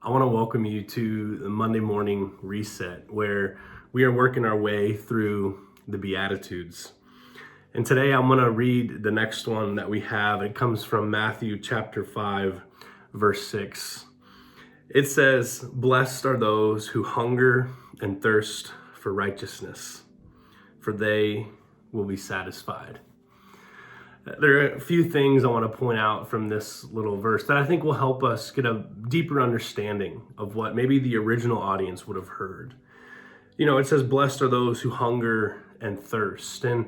I want to welcome you to the Monday morning reset where we are working our way through the Beatitudes. And today I'm going to read the next one that we have. It comes from Matthew chapter 5, verse 6. It says, "Blessed are those who hunger and thirst for righteousness, for they will be satisfied." There are a few things I want to point out from this little verse that I think will help us get a deeper understanding of what maybe the original audience would have heard. It says, "Blessed are those who hunger and thirst." And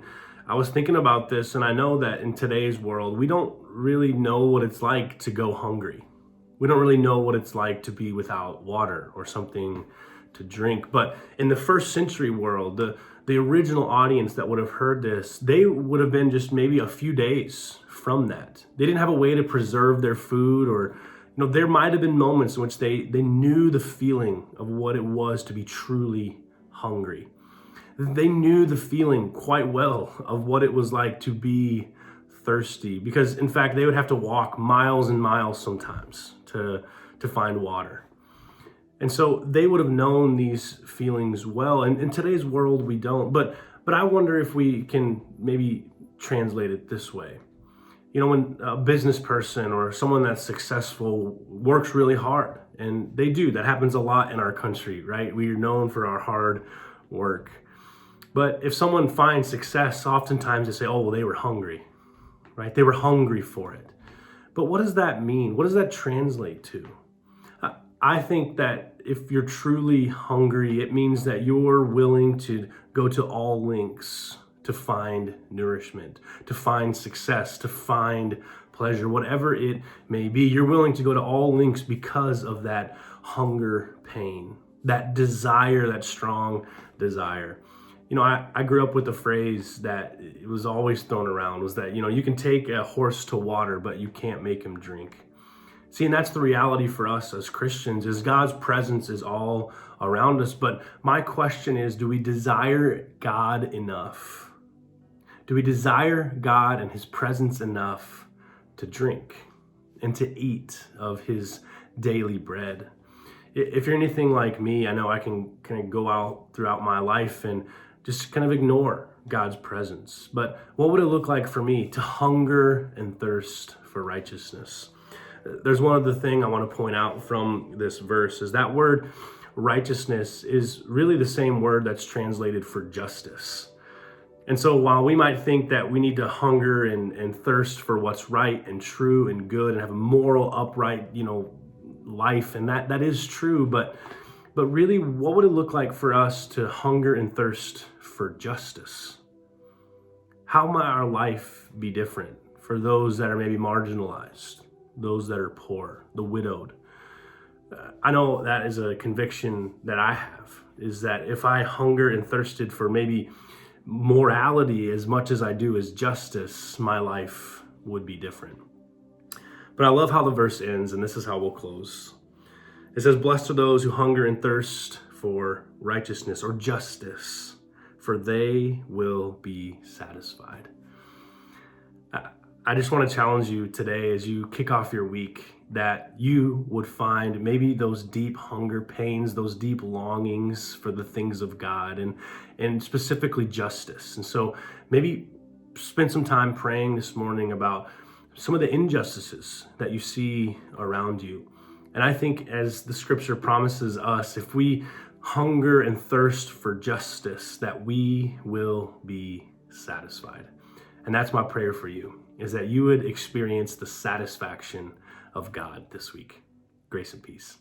I was thinking about this, and I know that in today's world, we don't really know what it's like to go hungry. We don't really know what it's like to be without water or something to drink. But in the first century world, the original audience that would have heard this, they would have been just maybe a few days from that. They didn't have a way to preserve their food, or there might have been moments in which they knew the feeling of what it was to be truly hungry. They knew the feeling quite well of what it was like to be thirsty, because in fact they would have to walk miles and miles sometimes to find water. And so they would have known these feelings well. And in today's world, we don't. But I wonder if we can maybe translate it this way. When a business person or someone that's successful works really hard, and they do, that happens a lot in our country, right? We are known for our hard work. But if someone finds success, oftentimes they say, "Oh, well, they were hungry," right? They were hungry for it. But what does that mean? What does that translate to? I think that if you're truly hungry, it means that you're willing to go to all lengths to find nourishment, to find success, to find pleasure, whatever it may be. You're willing to go to all lengths because of that hunger pain, that desire, that strong desire. I grew up with a phrase that it was always thrown around, was that, you can take a horse to water, but you can't make him drink. See, and that's the reality for us as Christians, is God's presence is all around us. But my question is, do we desire God enough? Do we desire God and his presence enough to drink and to eat of his daily bread? If you're anything like me, I know I can kind of go out throughout my life and just kind of ignore God's presence. But what would it look like for me to hunger and thirst for righteousness? There's one other thing I want to point out from this verse, is that word righteousness is really the same word that's translated for justice. And so while we might think that we need to hunger and thirst for what's right and true and good and have a moral, upright, life, and that is true, but really, what would it look like for us to hunger and thirst for justice? How might our life be different for those that are maybe marginalized, those that are poor, the widowed? I know that is a conviction that I have, is that if I hunger and thirsted for maybe morality as much as I do as justice, my life would be different. But I love how the verse ends, and this is how we'll close. It says, "Blessed are those who hunger and thirst for righteousness," or justice, "for they will be satisfied." I just want to challenge you today as you kick off your week, that you would find maybe those deep hunger pains, those deep longings for the things of God, and specifically justice. And so maybe spend some time praying this morning about some of the injustices that you see around you. And I think, as the scripture promises us, if we hunger and thirst for justice, that we will be satisfied. And that's my prayer for you, is that you would experience the satisfaction of God this week. Grace and peace.